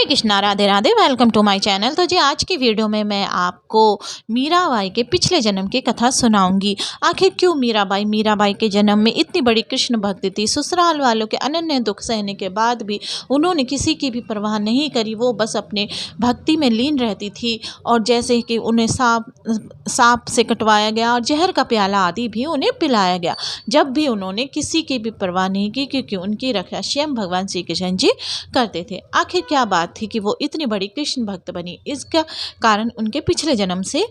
Hare Krishna, Radhe Radhe. Welcome to my channel. तो जी आज की वीडियो में मैं आपको मीराबाई के पिछले जन्म की कथा सुनाऊंगी। आखिर क्यों मीराबाई के जन्म में इतनी बड़ी कृष्ण भक्ति थी। ससुराल वालों के अनन्य दुख सहने के बाद भी उन्होंने किसी की भी परवाह नहीं करी। वो बस अपने भक्ति में लीन रहती थी और जैसे कि उन्हें सांप से कटवाया गया और जहर का प्याला आदि भी उन्हें पिलाया गया, जब भी उन्होंने किसी की भी परवाह नहीं की, क्योंकि उनकी रक्षा स्वयं भगवान श्री कृष्ण जी करते थे। आखिर क्या बात थी कि वो इतनी बड़ी कृष्ण भक्त बनी, इसका कारण उनके पिछले जन्म से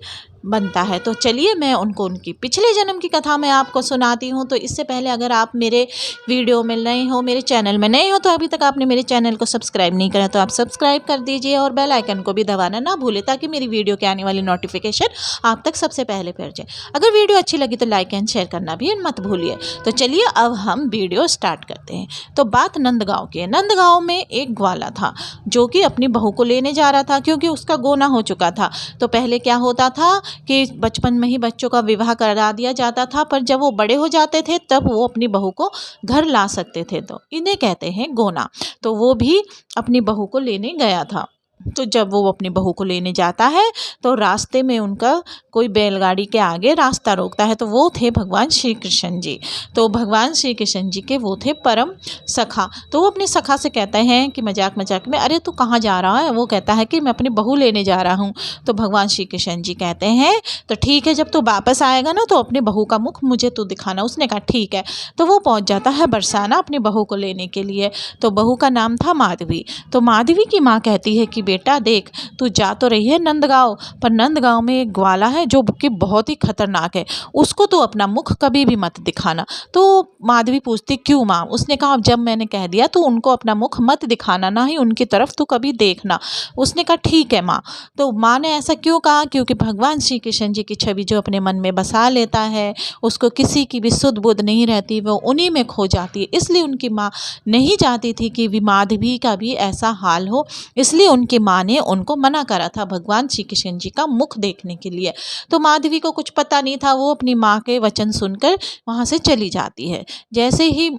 बनता है। तो चलिए मैं उनकी पिछले जन्म की कथा मैं आपको सुनाती हूँ। तो इससे पहले अगर आप मेरे वीडियो में नए हो, मेरे चैनल में नए हो, तो अभी तक आपने मेरे चैनल को सब्सक्राइब नहीं करा तो आप सब्सक्राइब कर दीजिए और बेल आइकन को भी दबाना ना भूलें, ताकि मेरी वीडियो के आने वाली नोटिफिकेशन आप तक सबसे पहले पहुँच जाए। अगर वीडियो अच्छी लगी तो लाइक एंड शेयर करना भी मत भूलिए। तो चलिए अब हम वीडियो स्टार्ट करते हैं। तो बात नंदगांव की है। नंदगांव में एक ग्वाला था जो कि अपनी बहू को लेने जा रहा था, क्योंकि उसका गोना हो चुका था। तो पहले क्या होता था कि बचपन में ही बच्चों का विवाह करा दिया जाता था, पर जब वो बड़े हो जाते थे तब वो अपनी बहू को घर ला सकते थे। तो इन्हें कहते हैं गोना। तो वो भी अपनी बहू को लेने गया था। तो जब वो अपनी बहू को लेने जाता है तो रास्ते में उनका कोई बैलगाड़ी के आगे रास्ता रोकता है। तो वो थे भगवान श्री कृष्ण जी। तो भगवान श्री कृष्ण जी के वो थे परम सखा। तो वो अपनी सखा से कहते हैं कि मजाक मजाक में, अरे तू कहाँ जा रहा है? वो कहता है कि मैं अपनी बहू लेने जा रहा हूँ। तो भगवान श्री कृष्ण जी कहते हैं तो ठीक है, जब तू वापस आएगा ना तो अपनी बहू का मुख मुझे तू दिखाना। उसने कहा ठीक है। तो वो पहुँच जाता है बरसाना अपनी बहू को लेने के लिए। तो बहू का नाम था माधवी। तो माधवी की माँ कहती है कि बेटा देख, तू जा तो रही है नंदगांव, पर नंदगांव में एक ग्वाला है जो कि बहुत ही खतरनाक है, उसको तू अपना मुख कभी भी मत दिखाना। तो माधवी पूछती क्यों माँ? उसने कहा जब मैंने कह दिया तो उनको अपना मुख मत दिखाना, ना ही उनकी तरफ तू कभी देखना। उसने कहा ठीक है माँ। तो माँ ने ऐसा क्यों कहा? क्योंकि भगवान श्री कृष्ण जी की छवि जो अपने मन में बसा लेता है, उसको किसी की भी सुध बुध नहीं रहती, वो उन्हीं में खो जाती है। इसलिए उनकी माँ नहीं चाहती थी कि माधवी का भी ऐसा हाल हो, इसलिए उनकी माँ ने उनको मना करा था भगवान श्री कृष्ण जी का मुख देखने के लिए। तो माधवी को कुछ पता नहीं था, वो अपनी माँ के वचन सुनकर वहाँ से चली जाती है। जैसे ही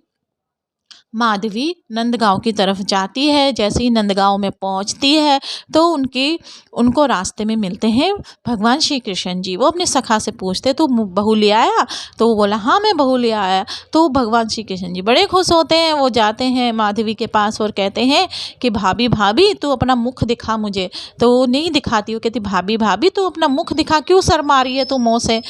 माधवी नंदगांव की तरफ जाती है, जैसे ही नंदगांव में पहुंचती है तो उनको रास्ते में मिलते हैं भगवान श्री कृष्ण जी। वो अपने सखा से पूछते तो बहू ले आया? तो वो बोला हाँ मैं बहू ले आया। तो भगवान श्री कृष्ण जी बड़े खुश होते हैं। वो जाते हैं माधवी के पास और कहते हैं कि भाभी भाभी तू अपना मुख दिखा मुझे। तो वो नहीं दिखाती। वो कहती भाभी भाभी तू अपना मुख दिखा, क्यों शर्मा रही है तू मुँह से?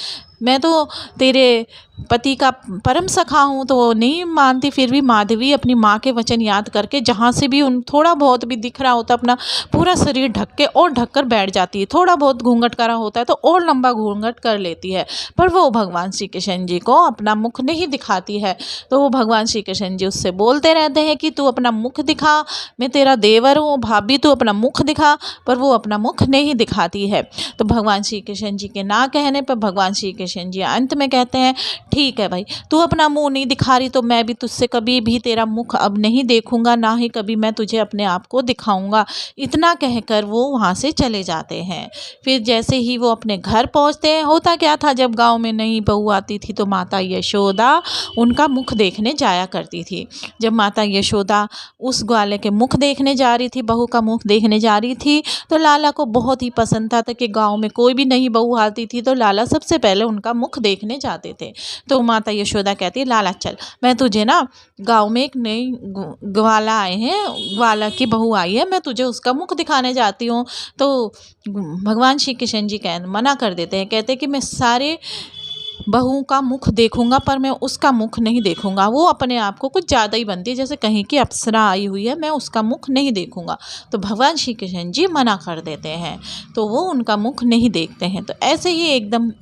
मैं तो तेरे पति का परम सखा हूँ। तो वो नहीं मानती। फिर भी माधवी अपनी माँ के वचन याद करके जहाँ से भी उन थोड़ा बहुत भी दिख रहा होता अपना पूरा शरीर ढक के और ढककर बैठ जाती है। थोड़ा बहुत घूंघट करा होता है तो और लंबा घूंघट कर लेती है, पर वो भगवान श्री कृष्ण जी को अपना मुख नहीं दिखाती है। तो वो भगवान श्री कृष्ण जी उससे बोलते रहते हैं कि तू अपना मुख दिखा, मैं तेरा देवर हूँ, भाभी तू अपना मुख दिखा, पर वो अपना मुख नहीं दिखाती है। तो भगवान श्री कृष्ण जी के ना कहने पर भगवान श्री कृष्ण जी अंत में कहते हैं ठीक है भाई, तू अपना मुंह नहीं दिखा रही तो मैं भी तुझसे कभी भी तेरा मुख अब नहीं देखूंगा, ना ही कभी मैं तुझे अपने आप को दिखाऊंगा। इतना कहकर वो वहाँ से चले जाते हैं। फिर जैसे ही वो अपने घर पहुँचते हैं, होता क्या था जब गांव में नई बहू आती थी तो माता यशोदा उनका मुख देखने जाया करती थी। जब माता यशोदा उस ग्वाले के मुख देखने जा रही थी, बहू का मुख देखने जा रही थी, तो लाला को बहुत ही पसंद था कि गाँव में कोई भी नई बहू आती थी तो लाला सबसे पहले उनका मुख देखने जाते थे। तो माता यशोदा कहती है लाला चल, मैं तुझे ना गांव में एक नई ग्वाला आए हैं, ग्वाला की बहू आई है, मैं तुझे उसका मुख दिखाने जाती हूँ। तो भगवान श्री कृष्ण जी मना कर देते हैं, कहते हैं कि मैं सारे बहू का मुख देखूंगा पर मैं उसका मुख नहीं देखूंगा। वो अपने आप को कुछ ज़्यादा ही बनती है, जैसे कहीं की अप्सरा आई हुई है, मैं उसका मुख नहीं देखूंगा। तो भगवान श्री कृष्ण जी मना कर देते हैं, तो वो उनका मुख नहीं देखते हैं। तो ऐसे ही एकदम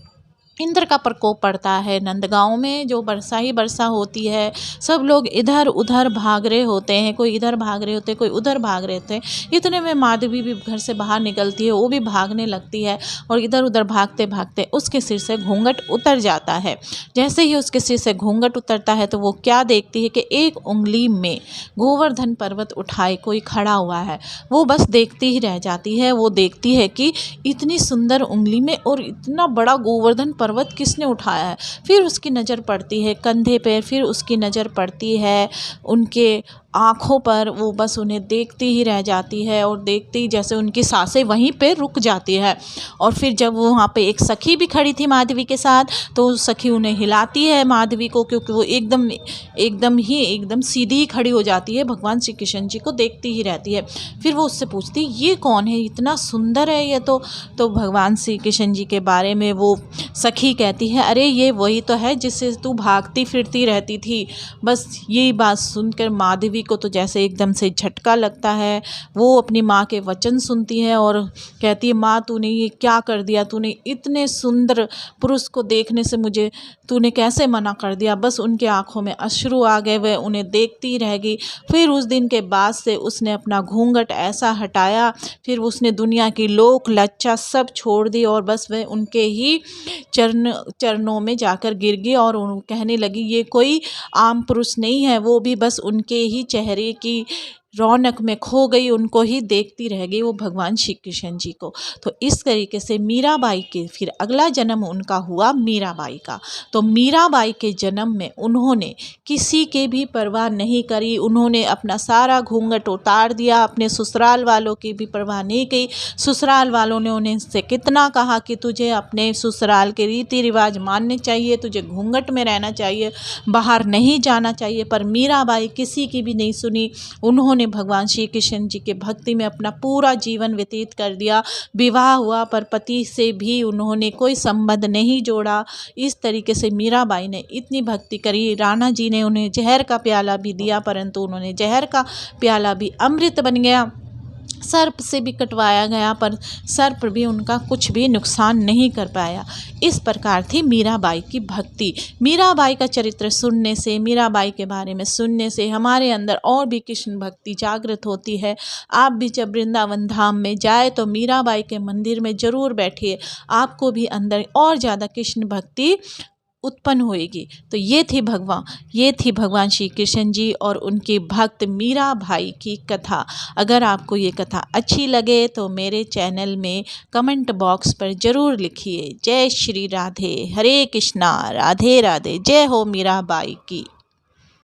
इंद्र का प्रकोप पड़ता है नंदगांव में। जो वर्षा ही वर्षा होती है, सब लोग इधर उधर भाग रहे होते हैं, कोई इधर भाग रहे होते हैं, कोई उधर भाग रहे होते हैं। इतने में माधवी भी घर से बाहर निकलती है, वो भी भागने लगती है और इधर उधर भागते भागते उसके सिर से घूंघट उतर जाता है। जैसे ही उसके सिर से घूंघट उतरता है तो वो क्या देखती है कि एक उंगली में गोवर्धन पर्वत उठाए कोई खड़ा हुआ है। वो बस देखती ही रह जाती है। वो देखती है कि इतनी सुंदर उंगली में और इतना बड़ा गोवर्धन पर्वत किसने उठाया है। फिर उसकी नज़र पड़ती है कंधे पे, फिर उसकी नज़र पड़ती है उनके आँखों पर। वो बस उन्हें देखती ही रह जाती है और देखते ही जैसे उनकी सांसें वहीं पे रुक जाती है। और फिर जब वो वहाँ पे एक सखी भी खड़ी थी माधवी के साथ, तो सखी उन्हें हिलाती है माधवी को, क्योंकि वो एकदम सीधी ही खड़ी हो जाती है, भगवान श्री कृष्ण जी को देखती ही रहती है। फिर वो उससे पूछती ये कौन है, इतना सुंदर है ये तो भगवान श्री कृष्ण जी के बारे में वो सखी कहती है, अरे ये वही तो है जिससे तू भागती फिरती रहती थी। बस यही बात सुनकर माधवी को तो जैसे एकदम से झटका लगता है। वो अपनी माँ के वचन सुनती है और कहती है, माँ तूने ये क्या कर दिया, तूने इतने सुंदर पुरुष को देखने से मुझे तूने कैसे मना कर दिया। बस उनके आंखों में अश्रु आ गए, वह उन्हें देखती रह गई। फिर उस दिन के बाद से उसने अपना घूंघट ऐसा हटाया, फिर उसने दुनिया की लोक लज्जा सब छोड़ दी और बस वह उनके ही चरणों में जाकर गिर गई और कहने लगी ये कोई आम पुरुष नहीं है, वो भी बस उनके ही चेहरे की रौनक में खो गई, उनको ही देखती रह गई, वो भगवान श्री कृष्ण जी को। तो इस तरीके से मीराबाई के फिर अगला जन्म उनका हुआ मीराबाई का। तो मीराबाई के जन्म में उन्होंने किसी के भी परवाह नहीं करी, उन्होंने अपना सारा घूंघट उतार दिया, अपने ससुराल वालों की भी परवाह नहीं की। ससुराल वालों ने उन्हें से कितना कहा कि तुझे अपने ससुराल के रीति रिवाज मानने चाहिए, तुझे घूंघट में रहना चाहिए, बाहर नहीं जाना चाहिए, पर मीराबाई किसी की भी नहीं सुनी। उन्होंने भगवान श्री कृष्ण जी के भक्ति में अपना पूरा जीवन व्यतीत कर दिया। विवाह हुआ पर पति से भी उन्होंने कोई संबंध नहीं जोड़ा। इस तरीके से मीराबाई ने इतनी भक्ति करी। राणा जी ने उन्हें जहर का प्याला भी दिया, परंतु उन्होंने जहर का प्याला भी अमृत बन गया। सर्प से भी कटवाया गया पर सर्प भी उनका कुछ भी नुकसान नहीं कर पाया। इस प्रकार थी मीराबाई की भक्ति। मीराबाई का चरित्र सुनने से, मीराबाई के बारे में सुनने से हमारे अंदर और भी कृष्ण भक्ति जागृत होती है। आप भी जब वृंदावन धाम में जाए तो मीराबाई के मंदिर में ज़रूर बैठिए, आपको भी अंदर और ज़्यादा कृष्ण भक्ति उत्पन्न होएगी। तो ये थी भगवान श्री कृष्ण जी और उनके भक्त मीरा भाई की कथा। अगर आपको ये कथा अच्छी लगे तो मेरे चैनल में कमेंट बॉक्स पर ज़रूर लिखिए। जय श्री राधे, हरे कृष्णा, राधे राधे, जय हो मीरा बाई की।